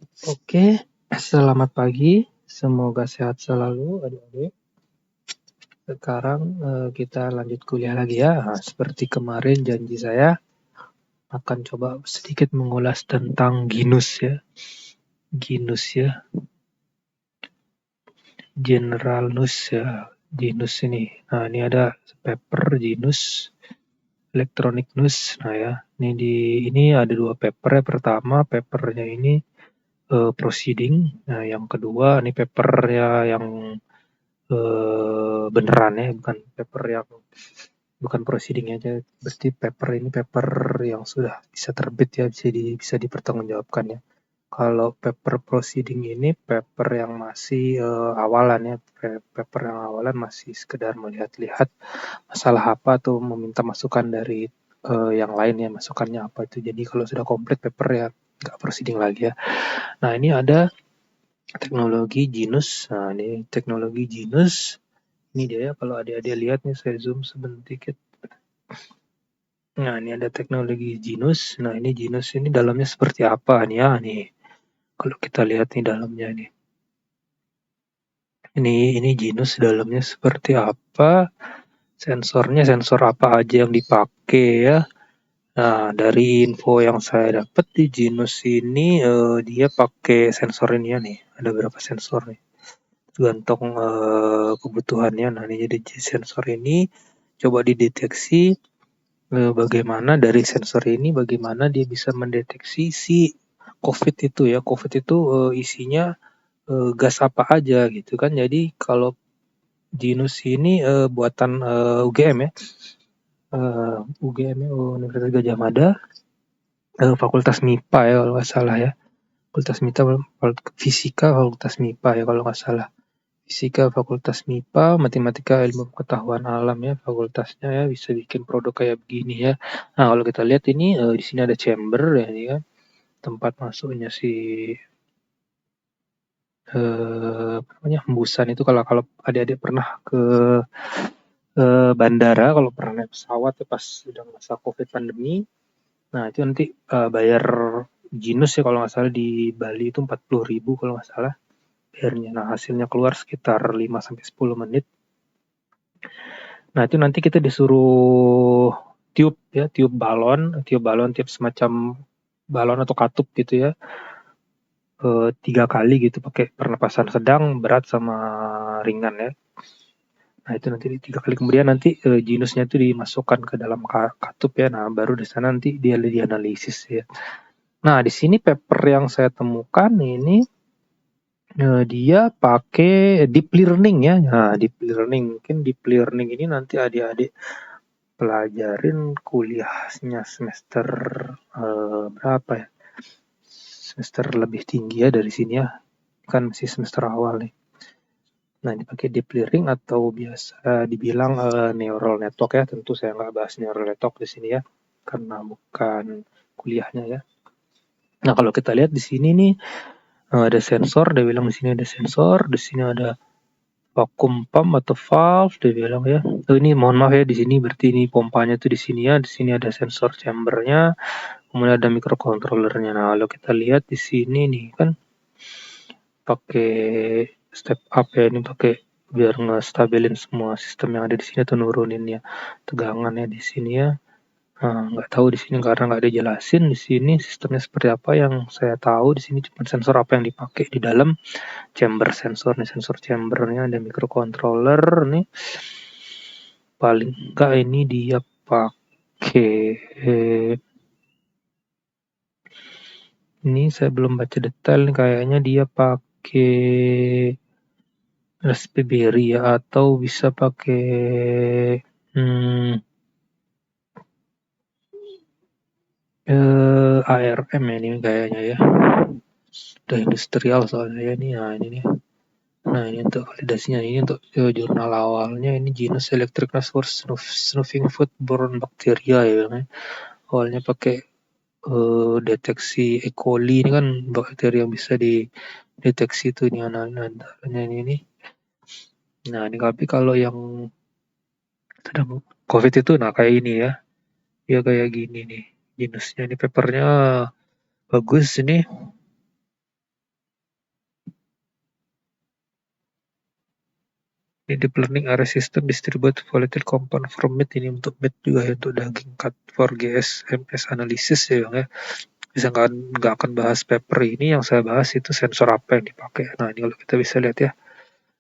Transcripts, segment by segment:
Oke, selamat pagi. Semoga sehat selalu adik-adik. Sekarang kita lanjut kuliah lagi ya. Nah, seperti kemarin janji saya akan coba sedikit mengulas tentang genus ya. Genus ya. Generalnus ya. Genus ini. Nah, ini ada paper genus Electronicnus. Nah ya, ini ada dua paper ya. Pertama papernya ini proceeding. Nah, yang kedua ini papernya yang beneran ya, bukan paper yang bukan proceeding aja. Berarti paper ini paper yang sudah bisa terbit ya, bisa dipertanggungjawabkan ya. Kalau paper proceeding ini paper yang masih awalan ya, paper yang awalan masih sekedar melihat-lihat masalah apa atau meminta masukan dari yang lain ya, masukannya apa itu. Jadi kalau sudah komplit paper ya nggak proceeding lagi ya. Nah, ini ada teknologi genus. Nah, ini teknologi genus. Ini dia ya, kalau adik-adik lihat nih, saya zoom sedikit. Nah, ini ada teknologi genus. Nah, ini genus ini dalamnya seperti apa nih ya? Nih, kalau kita lihat nih dalamnya nih. Ini genus dalamnya seperti apa? Sensornya sensor apa aja yang dipakai ya? Nah, dari info yang saya dapat di genus ini dia pakai sensor ini ya nih. Ada berapa sensor nih? Tergantung kebutuhannya. Nah, ini jadi sensor ini coba dideteksi bagaimana dari sensor ini bagaimana dia bisa mendeteksi si COVID itu ya. COVID itu isinya gas apa aja gitu kan. Jadi kalau genus ini buatan UGM ya. UGM ya, Universitas Gadjah Mada, Fakultas MIPA ya kalau nggak salah ya. Fakultas MIPA, Fisika Fakultas MIPA ya kalau nggak salah. Fisika Fakultas MIPA, Matematika Ilmu Pengetahuan Alam ya fakultasnya ya, bisa bikin produk kayak begini ya. Nah, kalau kita lihat ini di sini ada chamber ya, ini kan tempat masuknya si apa namanya hembusan itu. Kalau kalau adik-adik pernah ke bandara, kalau pernah naik pesawat ya pas sudah masa COVID pandemi, nah itu nanti bayar genus ya kalau nggak salah di Bali itu 40.000 kalau nggak salah bayarnya. Nah, hasilnya keluar sekitar 5 sampai 10 menit. Nah, itu nanti kita disuruh tiup ya, tiup balon, tiup semacam balon atau katup gitu ya. 3 kali gitu pakai pernapasan sedang, berat sama ringan ya. Nah, itu nanti 3 kali kemudian nanti genusnya itu dimasukkan ke dalam katup ya. Nah, baru di sana nanti dia dianalisis ya. Nah, di sini paper yang saya temukan ini dia pakai deep learning ya. Nah, deep learning mungkin deep learning ini nanti adik-adik pelajarin kuliahnya semester berapa ya? Semester lebih tinggi ya dari sini ya. Kan masih semester awal nih. Nah, ini pakai deep learning atau biasa dibilang neural network ya. Tentu saya nggak bahas neural network di sini ya, karena bukan kuliahnya ya. Nah, kalau kita lihat di sini nih ada sensor. Dia bilang di sini ada sensor. Di sini ada vacuum pump atau valve. Dia bilang ya. Oh, ini mohon maaf ya di sini. Berarti ini pompanya tuh di sini ya. Di sini ada sensor chambernya. Kemudian ada microcontrollernya. Nah, kalau kita lihat di sini nih kan pakai step up ya, ini pakai biar ngestabilin semua sistem yang ada di sini atau nurunin ya tegangannya di sini ya. Nah, nggak tahu di sini karena nggak dijelasin di sini sistemnya seperti apa. Yang saya tahu di sini cuma sensor apa yang dipakai di dalam chamber sensor nih, sensor chambernya ada microcontroller nih. Paling enggak ini dia pakai ini saya belum baca detail nih, kayaknya dia pakai Raspberry ya atau bisa pakai ARM ya ini kayaknya ya. Udah industrial soalnya ya ini. Nah, ini nih. Nah, ini untuk validasinya, ini untuk jurnal awalnya ini genus Electricness for Snuffing Foodborne Bacteria ya. Awalnya pakai deteksi E. coli, ini kan bakteri yang bisa dideteksi itu ini antaranya ini. Nah, ini tapi kalau yang sedang COVID itu nah kayak ini ya. Ya kayak gini nih. Genusnya ini papernya bagus ini. Ini deep learning area system distributed volatile compound from meat, ini untuk meat juga ya, untuk daging cut for GSMS analysis ya Bang ya. Bisa nggak akan bahas paper ini, yang saya bahas itu sensor apa yang dipakai. Nah ini kalau kita bisa lihat ya,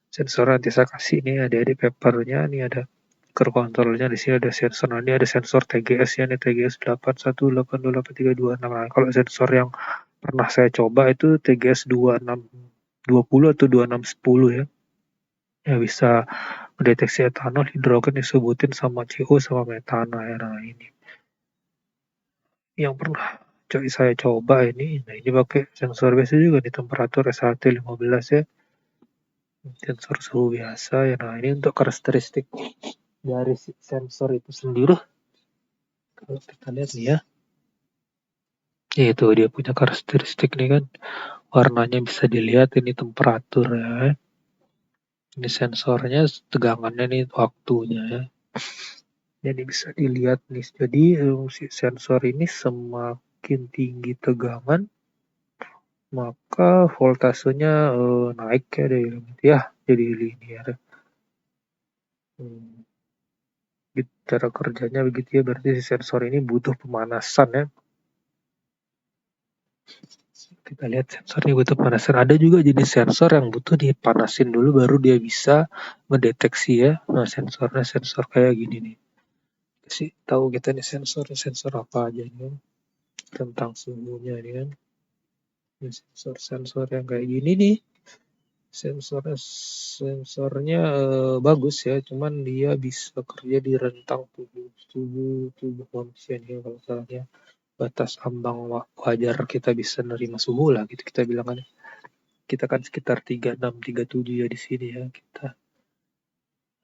sensor nanti saya kasih ini ada di papernya, ini ada curve controlnya, di sini ada sensor. Nah ini ada sensor TGS ya, ini TGS 81828326. Nah kalau sensor yang pernah saya coba itu TGS 2620 atau 2610 ya. Ya bisa mendeteksi etanol, hidrogen disebutin sama CO sama metana ya. Nah ini yang pernah saya coba ini. Nah ini pakai sensor biasa juga di temperatur S1 15 ya. Sensor suhu biasa ya. Nah ini untuk karakteristik dari sensor itu sendiri. Kalau kita lihat nih ya. Itu dia punya karakteristik nih kan. Warnanya bisa dilihat, ini temperatur ya. Ini sensornya, tegangannya nih waktunya ya. Jadi bisa dilihat nih. Jadi si sensor ini semakin tinggi tegangan, maka voltasenya naik ya dari ya, jadi linear. Hmm. Cara kerjanya begitu ya, berarti si sensor ini butuh pemanasan ya. Kita lihat sensornya butuh pemanasan. Ada juga jenis sensor yang butuh dipanasin dulu baru dia bisa mendeteksi ya. Nah sensornya sensor kayak gini nih. Kasih tahu kita nih sensor apa aja nih kan, tentang suhunya nih kan. Ini sensor yang kayak gini nih. Sensornya bagus ya, cuman dia bisa kerja di rentang tubuh manusia nih kalau misalnya batas ambang wajar kita bisa nerima suhu lah gitu kita bilang kan. Kita kan sekitar 36 37 ya di sini ya kita.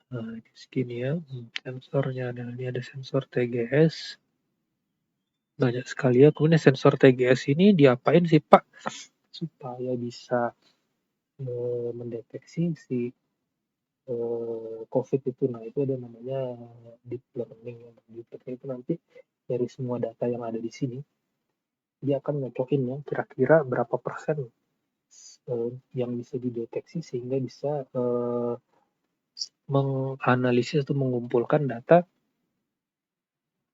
Nah, di sini ya sensornya. Nah, ini ada sensor TGS. Banyak sekali ya. Kemudian sensor TGS ini diapain sih Pak? Supaya bisa mendeteksi si COVID itu. Nah itu ada namanya deep learning. Deep learning itu nanti dari semua data yang ada di sini, dia akan nyocokin ya kira-kira berapa persen yang bisa dideteksi sehingga bisa menganalisis atau mengumpulkan data,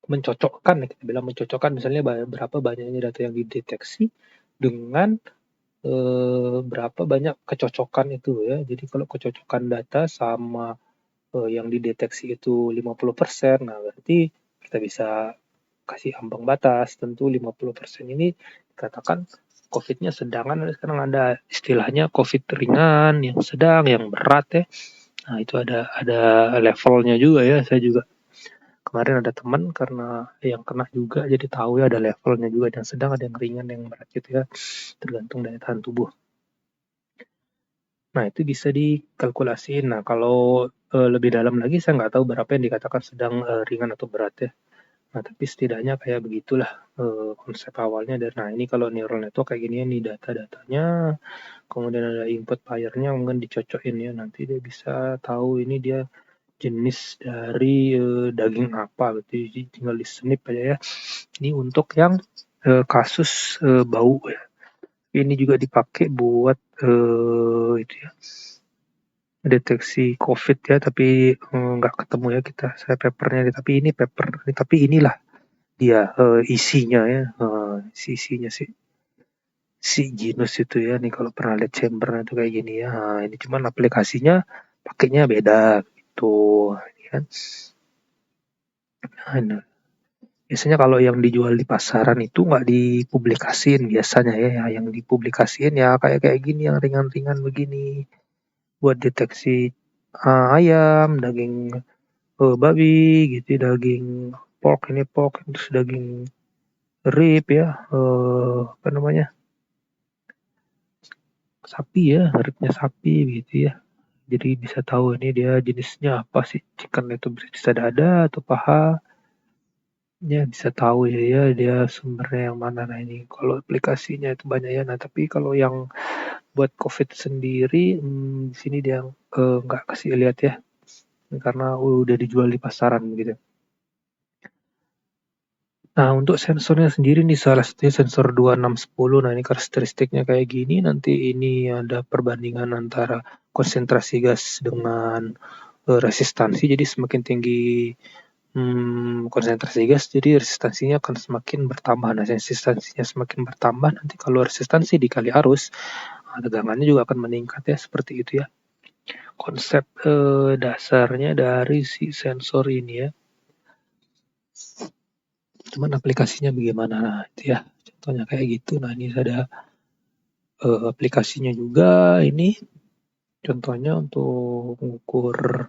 mencocokkan ya, kita bilang mencocokkan misalnya berapa banyaknya data yang dideteksi dengan berapa banyak kecocokan itu ya. Jadi kalau kecocokan data sama yang dideteksi itu 50%, nah berarti kita bisa kasih ambang batas. Tentu 50% ini dikatakan COVID-nya sedang, kan sekarang ada istilahnya COVID ringan, yang sedang, yang berat ya. Nah itu ada levelnya juga ya. Saya juga kemarin ada teman karena yang kena juga, jadi tahu ya ada levelnya juga, yang sedang, ada yang ringan, yang berat gitu ya, tergantung daya tahan tubuh. Nah itu bisa dikalkulasiin. Nah kalau lebih dalam lagi saya nggak tahu berapa yang dikatakan sedang, ringan atau berat ya. Nah tapi setidaknya kayak begitulah konsep awalnya. Dan nah ini kalau neural network kayak gini nih data-datanya, kemudian ada input pairnya, kemudian dicocokin ya, nanti dia bisa tahu ini dia jenis dari daging apa gitu. Jadi tinggal di snip aja ya. Ini untuk yang kasus bau ya. Ini juga dipakai buat itu ya, deteksi COVID ya, tapi nggak ketemu ya kita saya papernya, tapi ini paper, tapi inilah dia isinya ya, isinya sih si genus itu ya. Nih kalau pernah lihat chambernya tuh kayak gini ya. Nah, ini cuman aplikasinya pakainya beda gitu kan. Nah, biasanya kalau yang dijual di pasaran itu nggak dipublikasiin biasanya ya. Yang dipublikasiin ya kayak kayak gini, yang ringan-ringan begini buat deteksi ayam, daging babi gitu, daging pork, ini pork, terus daging rib ya, apa namanya, sapi ya, ribnya sapi gitu ya. Jadi bisa tahu ini dia jenisnya apa sih, chicken itu bisa dada atau paha. Ya bisa tahu ya dia sumbernya yang mana. Nah ini kalau aplikasinya itu banyak ya. Nah tapi kalau yang buat COVID sendiri, di sini dia nggak kasih lihat ya, karena udah dijual di pasaran gitu. Nah, untuk sensornya sendiri nih salah satunya sensor 2610. Nah, ini karakteristiknya kayak gini. Nanti ini ada perbandingan antara konsentrasi gas dengan resistansi. Jadi semakin tinggi konsentrasi gas, jadi resistansinya akan semakin bertambah. Nah, resistansinya semakin bertambah, nanti kalau resistansi dikali arus, tegangannya juga akan meningkat ya, seperti itu ya. Konsep dasarnya dari si sensor ini ya. Cuman aplikasinya bagaimana? Nah, itu ya. Contohnya kayak gitu. Nah, ini ada aplikasinya juga ini. Contohnya untuk mengukur.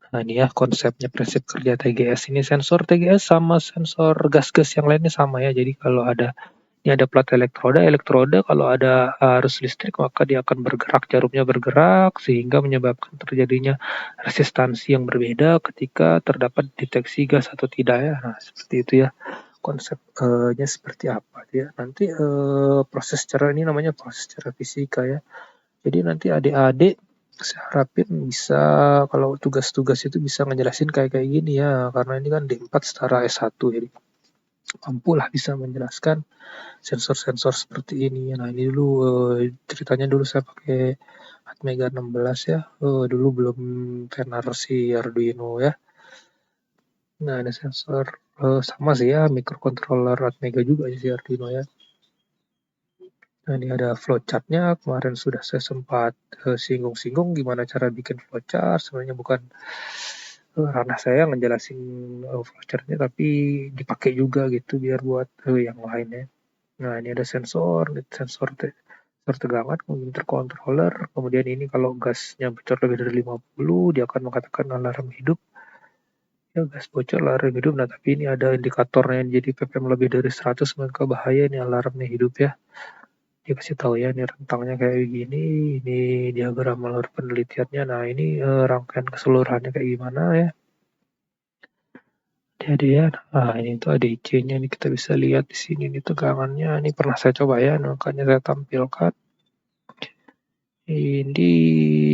Nah, ini ya konsepnya prinsip kerja TGS ini. Sensor TGS sama sensor gas-gas yang lainnya sama ya. Jadi kalau ada ini ada plat elektroda, elektroda kalau ada arus listrik maka dia akan bergerak, jarumnya bergerak sehingga menyebabkan terjadinya resistansi yang berbeda ketika terdapat deteksi gas atau tidak ya. Nah, seperti itu ya. Konsepnya seperti apa ya. Nanti proses cara ini namanya proses cara fisika ya. Jadi nanti adik-adik saya harapin bisa kalau tugas-tugas itu bisa ngejelasin kayak gini ya, karena ini kan D4 setara S1 jadi mampu lah bisa menjelaskan sensor-sensor seperti ini. Nah, ini dulu ceritanya dulu saya pakai Atmega 16 ya. Dulu belum tenar si Arduino ya. Nah, ada sensor sama sih ya, microcontroller Atmega juga si Arduino ya. Nah, ini ada flowchart-nya. Kemarin sudah saya sempat singgung-singgung gimana cara bikin flowchart. Sebenarnya bukan ranah saya ngejelasin flowchart-nya, tapi dipakai juga gitu biar buat yang lainnya. Nah, ini ada sensor, sensor tegangan, kemudian intercontroller. Kemudian ini kalau gasnya bocor lebih dari 50, dia akan mengatakan alarm hidup. Ya, gas bocor, alarm hidup. Nah, tapi ini ada indikatornya, jadi ppm lebih dari 100, maka bahaya ini alarmnya hidup ya. Dia kasih tahu ya, ini rentangnya kayak begini, ini diagram alur penelitiannya. Nah, ini rangkaian keseluruhannya kayak gimana ya. Jadi ya, nah ini tuh ADC-nya nih kita bisa lihat di sini nih tegangannya. Ini pernah saya coba ya, makanya saya tampilkan. Ini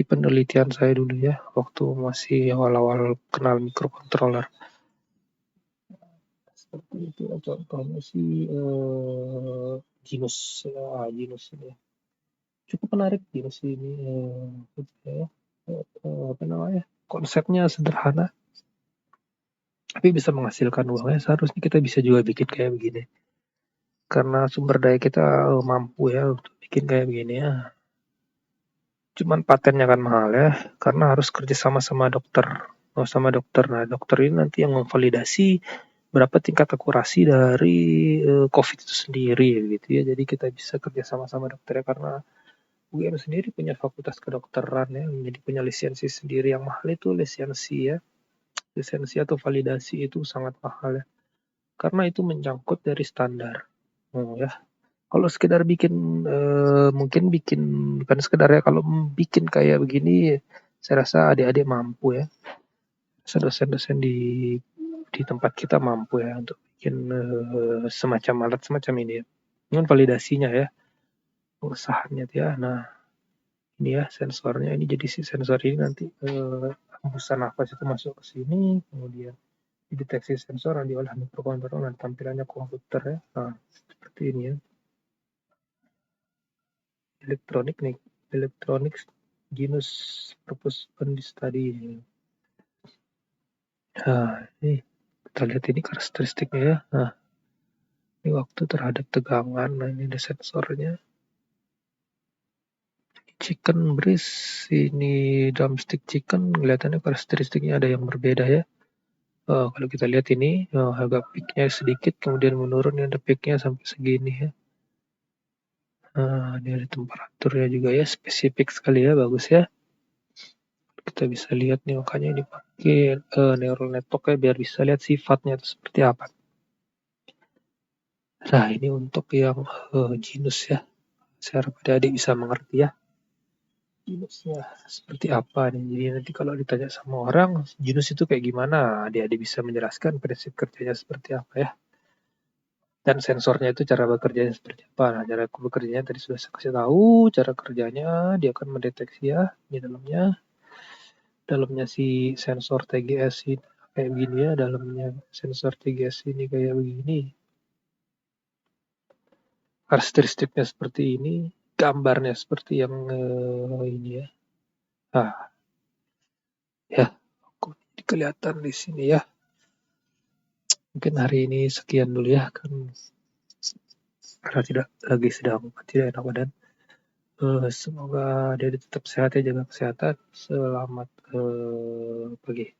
penelitian saya dulu ya, waktu masih awal-awal kenal microcontroller. Seperti itu ya, contohnya sih Genus, Genus ini. Cukup menarik Genus ini. Apa namanya? Konsepnya sederhana, tapi bisa menghasilkan uangnya. Seharusnya kita bisa juga bikin kayak begini. Karena sumber daya kita mampu ya untuk bikin kayak begini ya. Cuman patennya kan mahal ya, karena harus kerja sama dokter. Sama dokter. Nah, dokter ini nanti yang memvalidasi berapa tingkat akurasi dari COVID itu sendiri gitu ya. Jadi kita bisa kerja sama dokter ya, karena UGM sendiri punya fakultas kedokteran ya, jadi punya lisensi sendiri. Yang mahal itu lisensi ya. Lisensi atau validasi itu sangat mahal ya. Karena itu menyangkut dari standar. Oh ya, kalau sekedar bikin mungkin bikin bukan sekedar ya, kalau bikin kayak begini saya rasa adik-adik mampu ya. Dosen-dosen di tempat kita mampu ya untuk bikin semacam alat semacam ini ya. Dengan validasinya ya, pengesahannya ya. Nah, ini ya sensornya, ini jadi si sensor ini nanti hembusan nafas itu masuk ke sini, kemudian dideteksi sensor yang diolah mikrokontroller dan tampilannya komputer ya. Nah, seperti ini ya. Elektronik nih, elektronik genus purpose study. Nah, ini kita lihat ini karakteristiknya ya. Nah, ini waktu terhadap tegangan. Nah, ini ada sensornya. Chicken breast, ini drumstick chicken, kelihatannya karakteristiknya ada yang berbeda ya. Kalau kita lihat ini agak peaknya sedikit, kemudian menurun, ada peaknya sampai segini ya. Ini ada temperaturnya juga ya, spesifik sekali ya, bagus ya. Kita bisa lihat nih, makanya dipakai neural network ya, biar bisa lihat sifatnya itu seperti apa. Nah, ini untuk yang genus ya. Saya harap adik-adik bisa mengerti ya. Genusnya seperti apa nih. Jadi nanti kalau ditanya sama orang, genus itu kayak gimana, adik-adik bisa menjelaskan prinsip kerjanya seperti apa ya. Dan sensornya itu cara bekerjanya seperti apa. Nah, cara bekerjanya tadi sudah saya kasih tahu, cara kerjanya dia akan mendeteksi ya di dalamnya si sensor TGS ini kayak begini ya dalamnya sensor TGS ini kayak begini. Karakteristiknya seperti ini, gambarnya seperti yang ini ya. Ah, ya, kok kelihatan di sini ya. Mungkin hari ini sekian dulu ya, kan karena tidak enak badan. Semoga dia tetap sehat ya, jaga kesehatan. Selamat pagi.